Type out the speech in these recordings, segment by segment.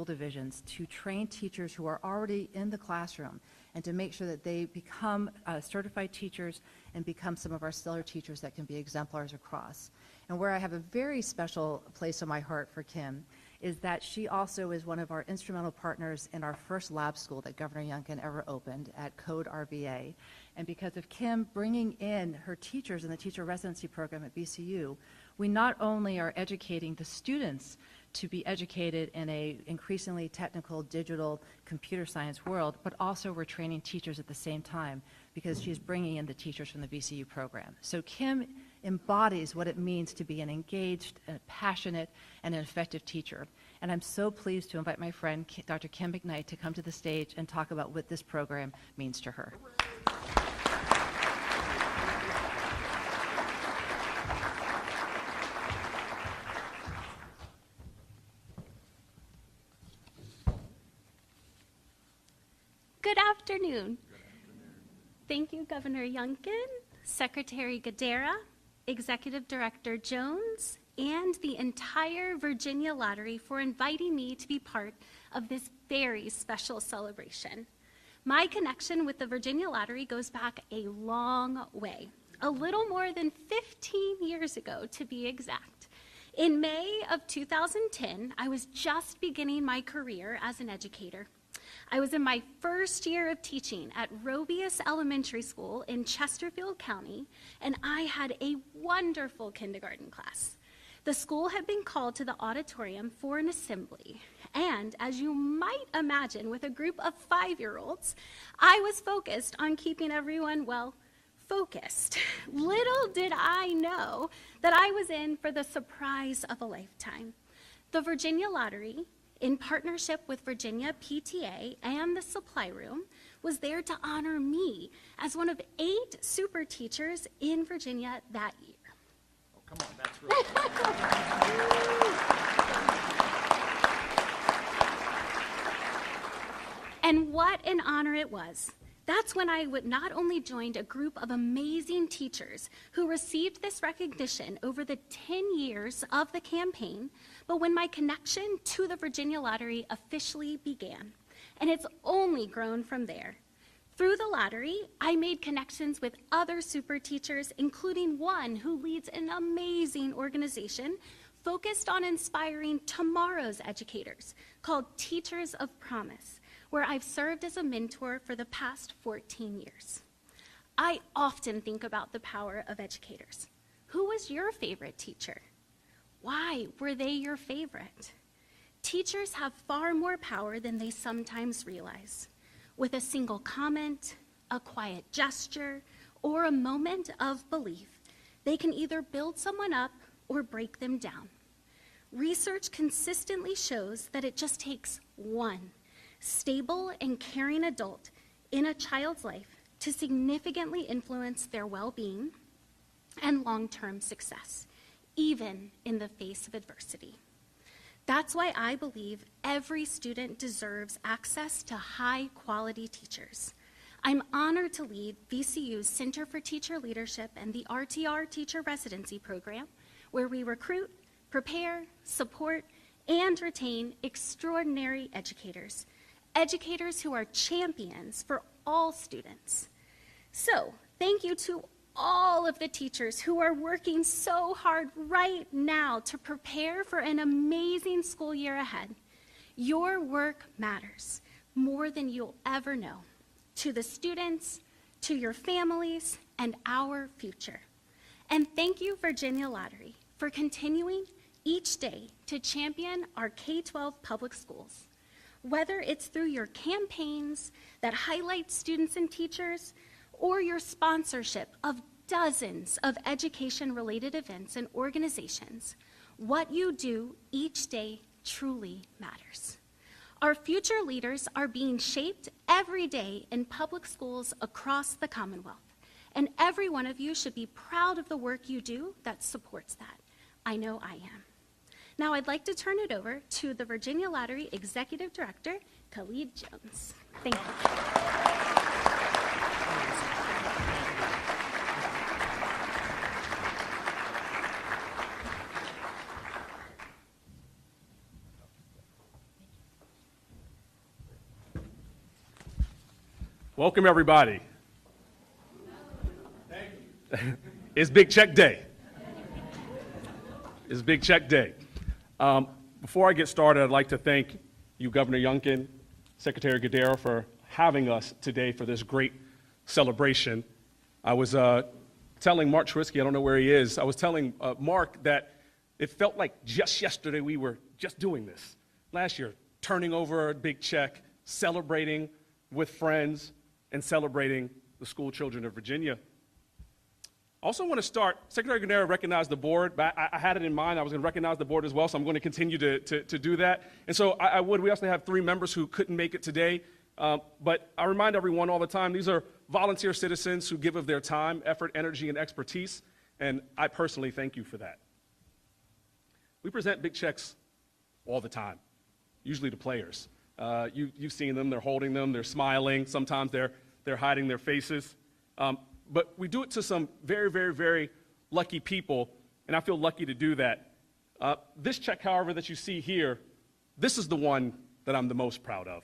school divisions to train teachers who are already in the classroom and to make sure that they become certified teachers and become some of our stellar teachers that can be exemplars across. And where I have a very special place in my heart for Kim is that she also is one of our instrumental partners in our first lab school that Governor Youngkin ever opened at Code RVA. And because of Kim bringing in her teachers in the teacher residency program at BCU, we not only are educating the students to be educated in a increasingly technical, digital, computer science world, but also we're training teachers at the same time because she's bringing in the teachers from the BCU program. So Kim embodies what it means to be an engaged, a passionate, and an effective teacher. And I'm so pleased to invite my friend, Dr. Kim McKnight, to come to the stage and talk about what this program means to her. Good afternoon. Thank you, Governor Youngkin, Secretary Gadara, Executive Director Jones, and the entire Virginia Lottery for inviting me to be part of this very special celebration. My connection with the Virginia Lottery goes back a long way, a little more than 15 years ago to be exact. In May of 2010, I was just beginning my career as an educator. I was in my first year of teaching at Robius Elementary School in Chesterfield County, and I had a wonderful kindergarten class. The school had been called to the auditorium for an assembly, and as you might imagine with a group of 5-year-olds, I was focused on keeping everyone, well, focused. Little did I know that I was in for the surprise of a lifetime. The Virginia Lottery, in partnership with Virginia PTA and the Supply Room, was there to honor me as one of 8 super teachers in Virginia that year. Oh, come on, that's really And what an honor it was. That's when I would not only joined a group of amazing teachers who received this recognition over the 10 years of the campaign, but when my connection to the Virginia Lottery officially began. And it's only grown from there. Through the lottery, I made connections with other super teachers, including one who leads an amazing organization focused on inspiring tomorrow's educators called Teachers of Promise, where I've served as a mentor for the past 14 years. I often think about the power of educators. Who was your favorite teacher? Why were they your favorite? Teachers have far more power than they sometimes realize. With a single comment, a quiet gesture, or a moment of belief, they can either build someone up or break them down. Research consistently shows that it just takes one stable and caring adult in a child's life to significantly influence their well-being and long-term success, even in the face of adversity. That's why I believe every student deserves access to high-quality teachers. I'm honored to lead VCU's Center for Teacher Leadership and the RTR Teacher Residency Program, where we recruit, prepare, support, and retain extraordinary educators who are champions for all students. So, thank you to all of the teachers who are working so hard right now to prepare for an amazing school year ahead. Your work matters more than you'll ever know, to the students, to your families, and our future. And thank you, Virginia Lottery, for continuing each day to champion our K-12 public schools. Whether it's through your campaigns that highlight students and teachers, or your sponsorship of dozens of education-related events and organizations, what you do each day truly matters. Our future leaders are being shaped every day in public schools across the Commonwealth, and every one of you should be proud of the work you do that supports that. I know I am. Now I'd like to turn it over to the Virginia Lottery Executive Director, Khalid Jones. Thank you. Welcome, everybody. Thank you. It's Big Check Day. It's Big Check Day. Before I get started, I'd like to thank you, Governor Youngkin, Secretary Educator, for having us today for this great celebration. I was telling Mark Trisky, I don't know where he is, I was telling Mark that it felt like just yesterday we were just doing this. Last year, turning over a big check, celebrating with friends, and celebrating the school children of Virginia. I also want to start, Secretary Educator recognized the board, but I had it in mind I was going to recognize the board as well, so I'm going to continue to do that. And so we also have 3 members who couldn't make it today, but I remind everyone all the time, these are volunteer citizens who give of their time, effort, energy, and expertise, and I personally thank you for that. We present big checks all the time, usually to players. You've seen them, they're holding them, they're smiling, sometimes they're hiding their faces. But we do it to some very, very, very lucky people, and I feel lucky to do that. This check, however, that you see here, this is the one that I'm the most proud of.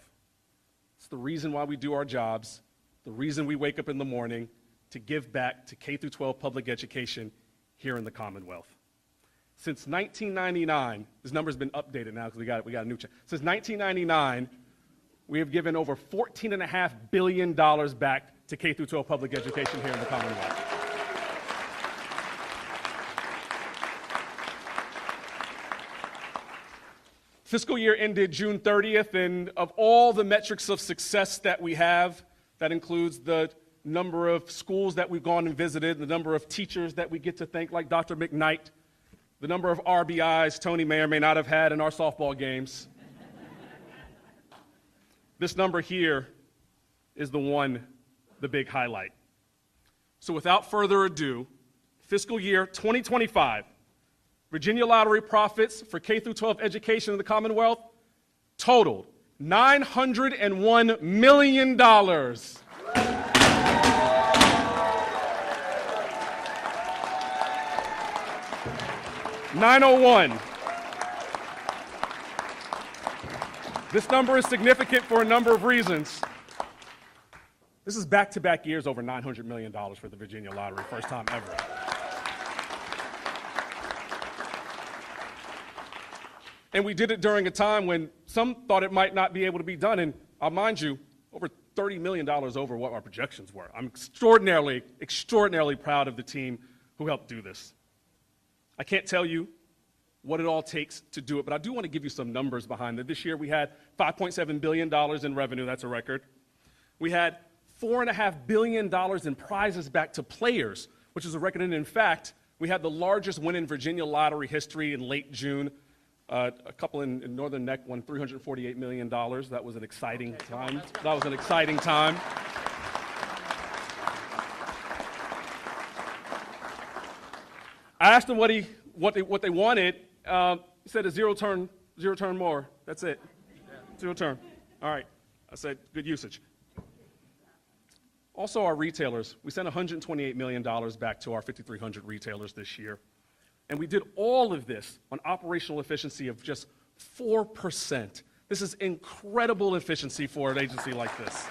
It's the reason why we do our jobs, the reason we wake up in the morning to give back to K-12 public education here in the Commonwealth. Since 1999, this number's been updated now because we got a new check. Since 1999, we have given over $14.5 billion back to K-12 public education here in the Commonwealth. Fiscal year ended June 30th, and of all the metrics of success that we have, that includes the number of schools that we've gone and visited, the number of teachers that we get to thank, like Dr. McKnight, the number of RBIs Tony may or may not have had in our softball games. This number here is the big highlight. So without further ado, fiscal year 2025, Virginia Lottery profits for K-12 education in the Commonwealth totaled $901 million. $901. This number is significant for a number of reasons. This is back-to-back years over $900 million for the Virginia Lottery, first time ever. And we did it during a time when some thought it might not be able to be done, and I'll mind you, over $30 million over what our projections were. I'm extraordinarily, extraordinarily proud of the team who helped do this. I can't tell you what it all takes to do it, but I do want to give you some numbers behind it. This year we had $5.7 billion in revenue, that's a record. We had $4.5 billion in prizes back to players, which is a record, and in fact, we had the largest win in Virginia Lottery history in late June. A couple in Northern Neck won $348 million. That was an exciting time. That was an exciting time. I asked him what they wanted. He said a zero turn more. That's it. Zero turn. All right. I said good usage. Also, our retailers. We sent $128 million back to our 5,300 retailers this year. And we did all of this on operational efficiency of just 4%. This is incredible efficiency for an agency like this.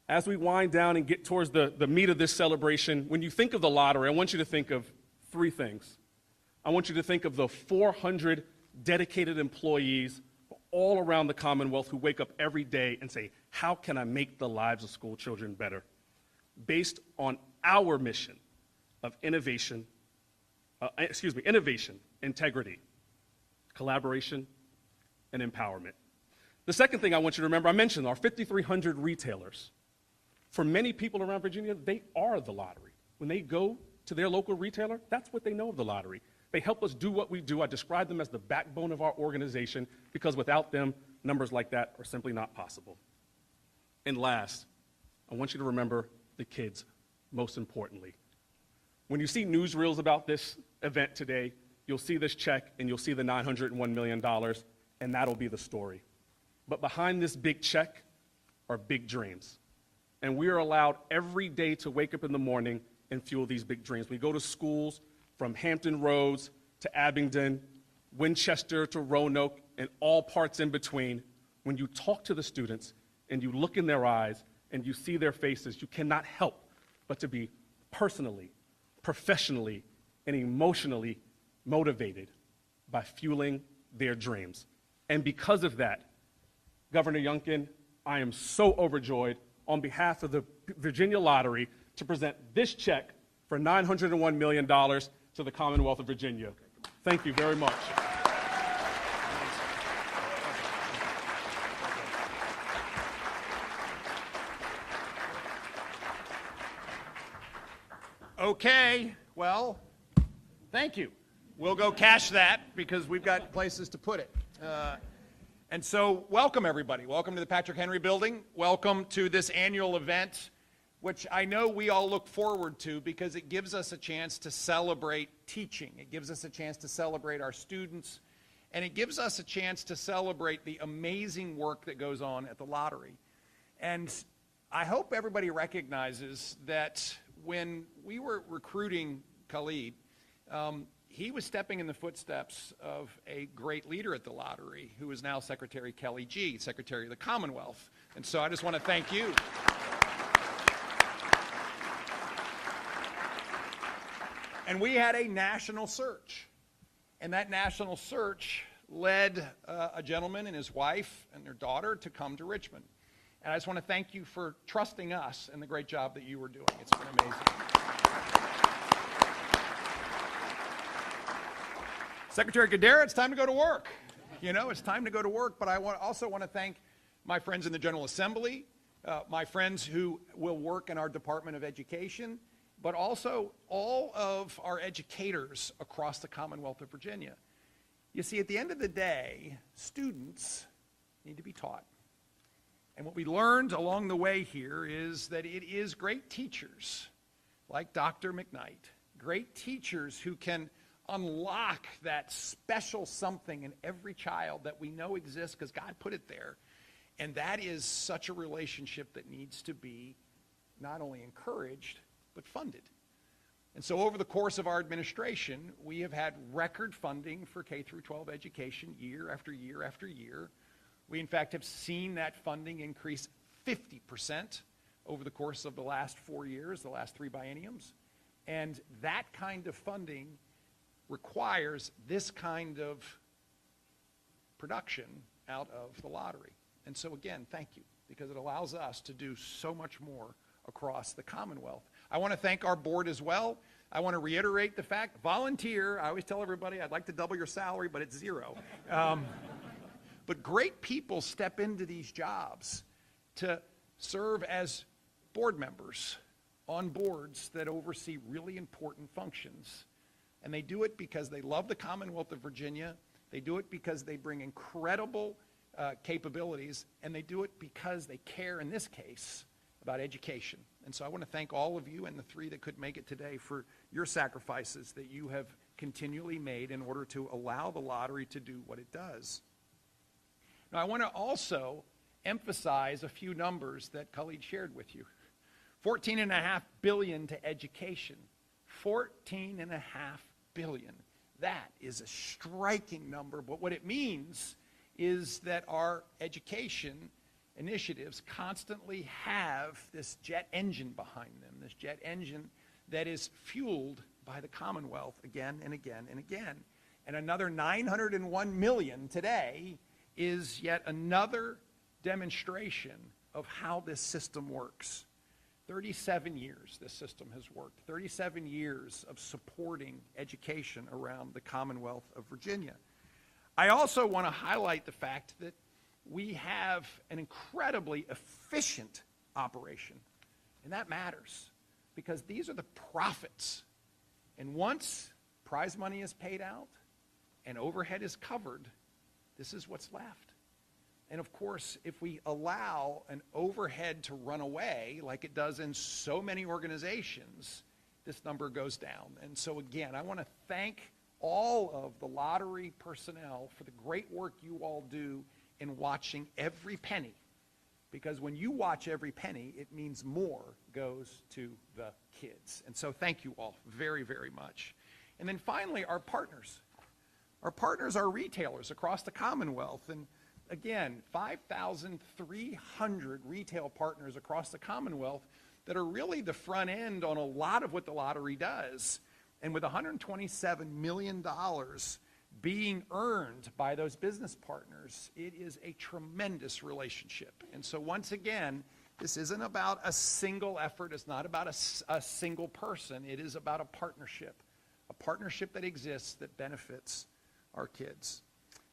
As we wind down and get towards the meat of this celebration, when you think of the lottery, I want you to think of 3 things. I want you to think of the 400 dedicated employees all around the Commonwealth who wake up every day and say, how can I make the lives of school children better? Based on our mission of innovation, integrity, collaboration, and empowerment. The second thing I want you to remember, I mentioned our 5,300 retailers. For many people around Virginia, they are the lottery. When they go to their local retailer, that's what they know of the lottery. They help us do what we do. I describe them as the backbone of our organization because without them, numbers like that are simply not possible. And last, I want you to remember the kids, most importantly. When you see newsreels about this event today, you'll see this check and you'll see the $901 million, and that'll be the story. But behind this big check are big dreams. And we are allowed every day to wake up in the morning and fuel these big dreams. We go to schools from Hampton Roads to Abingdon, Winchester to Roanoke, and all parts in between, when you talk to the students and you look in their eyes and you see their faces, you cannot help but to be personally, professionally, and emotionally motivated by fueling their dreams. And because of that, Governor Youngkin, I am so overjoyed on behalf of the Virginia Lottery to present this check for $901 million to the Commonwealth of Virginia. Thank you very much. Okay, well, thank you. We'll go cash that because we've got places to put it. And so welcome, everybody. Welcome to the Patrick Henry Building. Welcome to this annual event, which I know we all look forward to because it gives us a chance to celebrate teaching. It gives us a chance to celebrate our students, and it gives us a chance to celebrate the amazing work that goes on at the lottery. And I hope everybody recognizes that when we were recruiting Khalid, he was stepping in the footsteps of a great leader at the lottery, who is now Secretary Kelly G., Secretary of the Commonwealth. And so I just want to thank you. And we had a national search. And that national search led a gentleman and his wife and their daughter to come to Richmond. And I just want to thank you for trusting us and the great job that you were doing. It's been amazing. Secretary Gadara, it's time to go to work. You know, it's time to go to work, but I also want to thank my friends in the General Assembly, my friends who will work in our Department of Education, but also all of our educators across the Commonwealth of Virginia. You see, at the end of the day, students need to be taught. And what we learned along the way here is that it is great teachers like Dr. McKnight, great teachers who can unlock that special something in every child that we know exists because God put it there. And that is such a relationship that needs to be not only encouraged, but funded. And so over the course of our administration, we have had record funding for K through 12 education year after year after year. We, in fact, have seen that funding increase 50% over the course of the last 4 years, the last 3 bienniums. And that kind of funding requires this kind of production out of the lottery. And so, again, thank you, because it allows us to do so much more across the Commonwealth. I want to thank our board as well. I want to reiterate the fact, volunteer. I always tell everybody I'd like to double your salary, but it's zero. But great people step into these jobs to serve as board members on boards that oversee really important functions. And they do it because they love the Commonwealth of Virginia. They do it because they bring incredible capabilities. And they do it because they care, in this case, about education. And so I want to thank all of you and the 3 that could make it today for your sacrifices that you have continually made in order to allow the lottery to do what it does. Now, I want to also emphasize a few numbers that Khalid shared with you. $14.5 billion to education. $14.5 billion. That is a striking number, but what it means is that our education initiatives constantly have this jet engine behind them, this jet engine that is fueled by the Commonwealth again and again and again. And another $901 million today is yet another demonstration of how this system works. 37 years this system has worked, 37 years of supporting education around the Commonwealth of Virginia. I also want to highlight the fact that we have an incredibly efficient operation, and that matters because these are the profits. And once prize money is paid out and overhead is covered, this is what's left. And of course, if we allow an overhead to run away, like it does in so many organizations, this number goes down. And so again, I want to thank all of the lottery personnel for the great work you all do in watching every penny. Because when you watch every penny, it means more goes to the kids. And so thank you all very, very much. And then finally, our partners. Our partners are retailers across the Commonwealth. And again, 5,300 retail partners across the Commonwealth that are really the front end on a lot of what the lottery does. And with $127 million being earned by those business partners, it is a tremendous relationship. And so once again, this isn't about a single effort. It's not about a single person. It is about a partnership that exists that benefits our kids.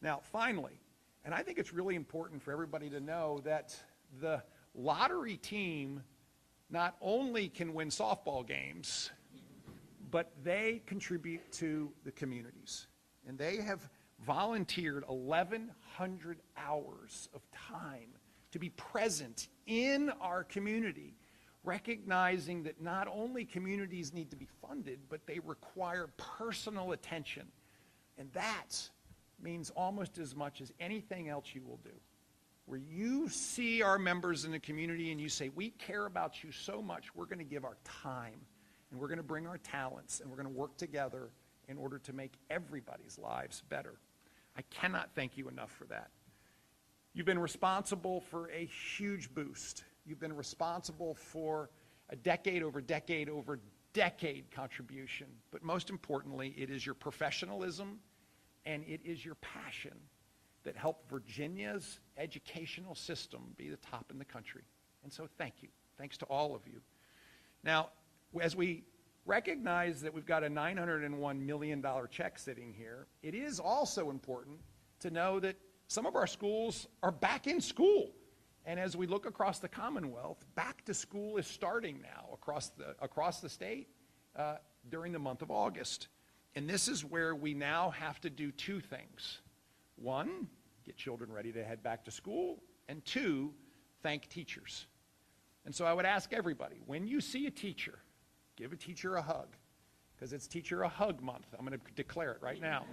Now, finally, and I think it's really important for everybody to know that the lottery team not only can win softball games, but they contribute to the communities. And they have volunteered 1,100 hours of time to be present in our community, recognizing that not only communities need to be funded, but they require personal attention. And that means almost as much as anything else you will do. Where you see our members in the community and you say, we care about you so much, we're going to give our time, and we're going to bring our talents, and we're going to work together in order to make everybody's lives better. I cannot thank you enough for that. You've been responsible for a huge boost. You've been responsible for a decade over decade over decade contribution. But most importantly, it is your professionalism and it is your passion that helped Virginia's educational system be the top in the country. And so thank you. Thanks to all of you. Now, as we recognize that we've got a $901 million check sitting here, it is also important to know that some of our schools are back in school. And as we look across the Commonwealth, back to school is starting now across the state during the month of August. And this is where we now have to do two things. One, get children ready to head back to school. And two, thank teachers. And so I would ask everybody, when you see a teacher, give a teacher a hug, because it's Teacher a Hug Month. I'm going to declare it right now.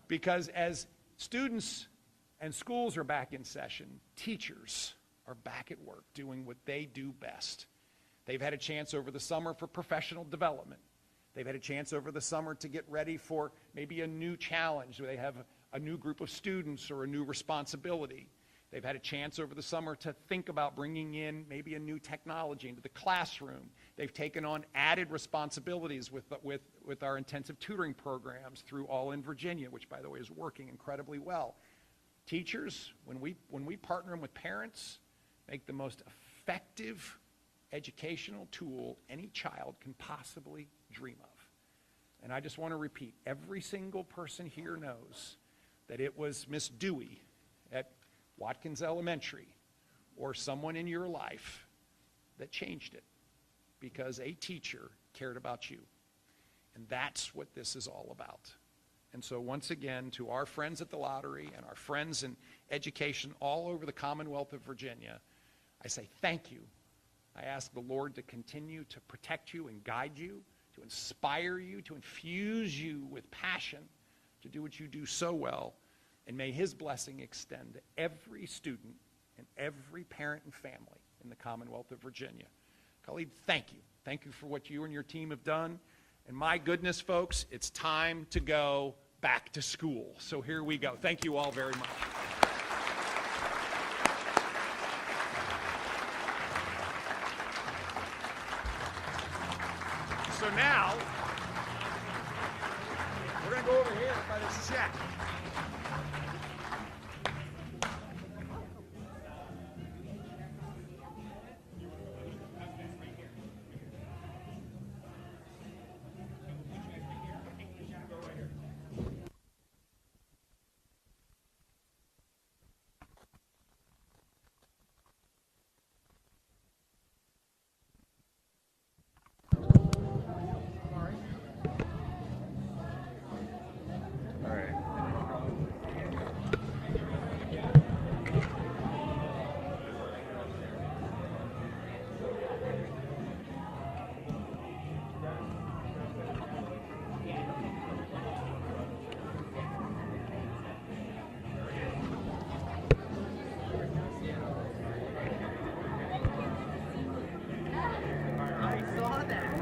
Because as students and schools are back in session, teachers are back at work doing what they do best. They've had a chance over the summer for professional development. They've had a chance over the summer to get ready for maybe a new challenge where they have a new group of students or a new responsibility. They've had a chance over the summer to think about bringing in maybe a new technology into the classroom. They've taken on added responsibilities with our intensive tutoring programs through All in Virginia, which, by the way, is working incredibly well. Teachers, when we partner them with parents, make the most effective educational tool any child can possibly dream of. And I just want to repeat, every single person here knows that it was Miss Dewey at Watkins Elementary or someone in your life that changed it because a teacher cared about you. And that's what this is all about. And so once again, to our friends at the lottery and our friends in education all over the Commonwealth of Virginia, I say thank you. I ask the Lord to continue to protect you and guide you, to inspire you, to infuse you with passion to do what you do so well. And may his blessing extend to every student and every parent and family in the Commonwealth of Virginia. Khalid, thank you. Thank you for what you and your team have done. And my goodness, folks, it's time to go back to school. So here we go. Thank you all very much. So now, we're going to go over here by this check.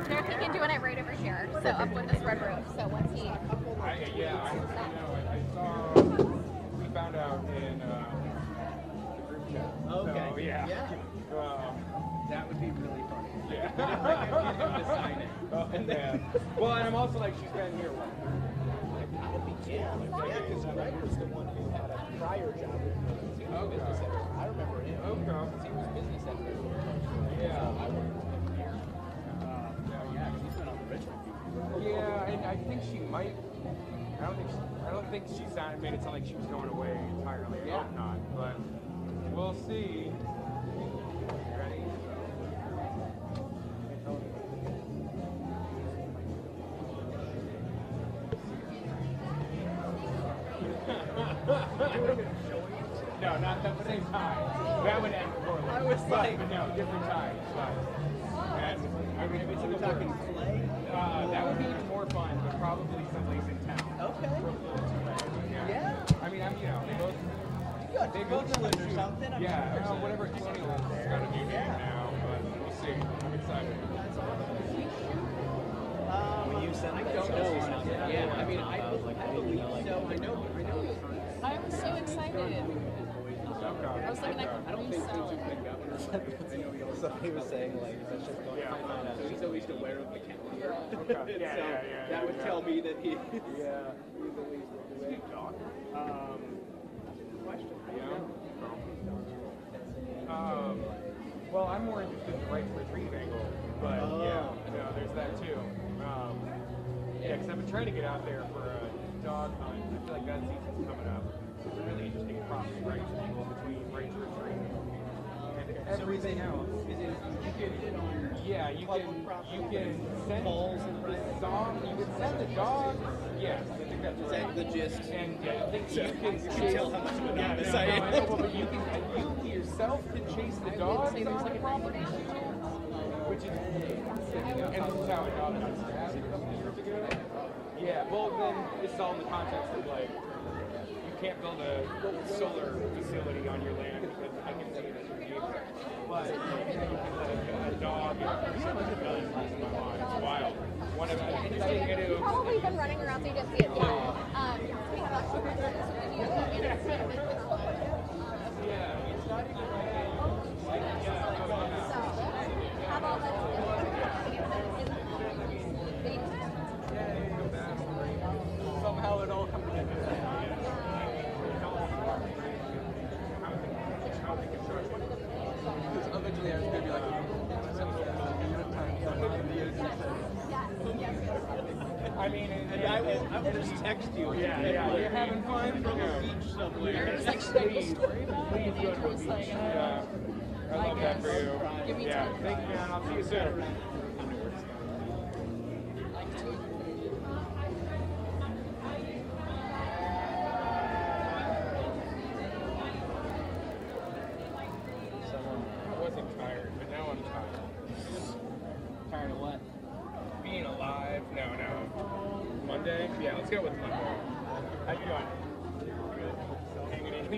They're thinking doing it right over here, so up with this red roof. So what's he? I saw. We found out in the group chat. Okay. So, yeah. That would be really funny. Yeah. Like, get him to sign it. Oh, man. Well, and I'm also like, she's been here. Yeah, because Greg was the one who had a prior job with me. Business editor. I remember him. Okay. He was business editor. Yeah. I worked with him here. Yeah, she's been on the Richmond beat. Yeah, and I think she might. I don't think she made it sound like she was going away entirely. I hope not, but we'll see. Ready? No, not at the same time. That would end before. I was like, no, different time. And I mean, if it's we're talking play? that would be more fun, but probably someplace in town. Okay. Yeah. I mean, they both. Good. They Both both or something. I'm Yeah, sure. whatever Colonial has got a new name now, but we'll see. I'm excited. When you sent I don't know. Yeah, I mean, I believe so. I know. I was so excited. I was thinking I could resell it. Somebody was saying, like, that's just going on. So he's at least aware of the calendar. Okay. Yeah. That would tell me that he. Yeah. He's at least aware. Question. Well, I'm more interested in the right to retrieve angle, but there's that too. Yeah, because I've been trying to get out there for a dog hunt. I feel like that season's coming up. It's a really interesting property rights angle between right to retrieve and everything else. Is it you can you can send the song. You can send the dog. Yes, I think that's right. Is that the gist? And I think you can tell how much of a novice I am. But you yourself can chase the dogs on the property, which is and this is how a dog got stabbed a couple years ago. Yeah, well then this is all in the context of like you can't build a solar facility on your land because I can see it as your neighbor. But you can let a dog and a person with a gun in my mind. It's wild. One of the interesting You've videos. probably been running around so you didn't see it. We have actually been doing this video and it's kind of been Yeah, it's not even so have all that somehow it all comes together. Because eventually I was going to be like, I mean, I will just text you. Yeah. You're having fun from a beach somewhere. Please go to a beach. Yeah. I love that for you. Yeah. Thank you, man. I'll see you soon. I wasn't tired, but now I'm tired. Tired of what? Being alive? No. Monday? Yeah, let's go with Monday. How you doing? Hanging in?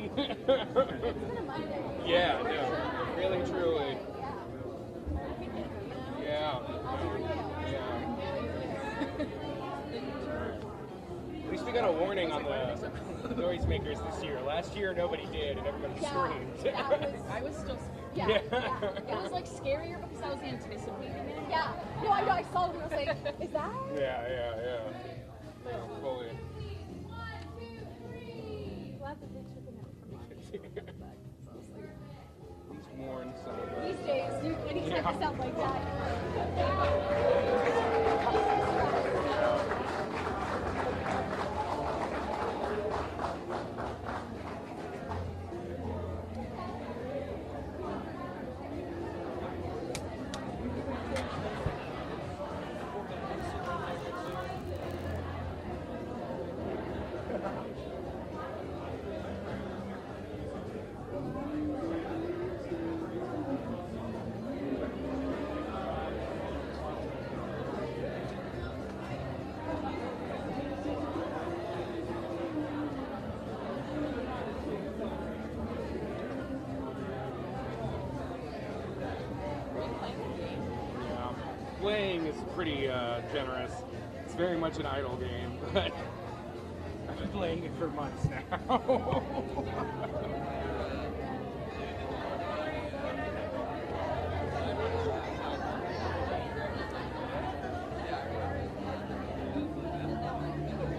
Yeah, no. Really, truly. Yeah. At least we got a warning on the noisemakers this year. Last year, nobody did, and everybody screamed. I was still scared. It was like scarier because I was anticipating it. Yeah. No, I know. I saw it and I was like, is that? Yeah. Fully. Glad that they took it out from my He's worn some. These days, anytime you sound like that. Playing is pretty generous. very much an idle game, but I've been playing it for months now.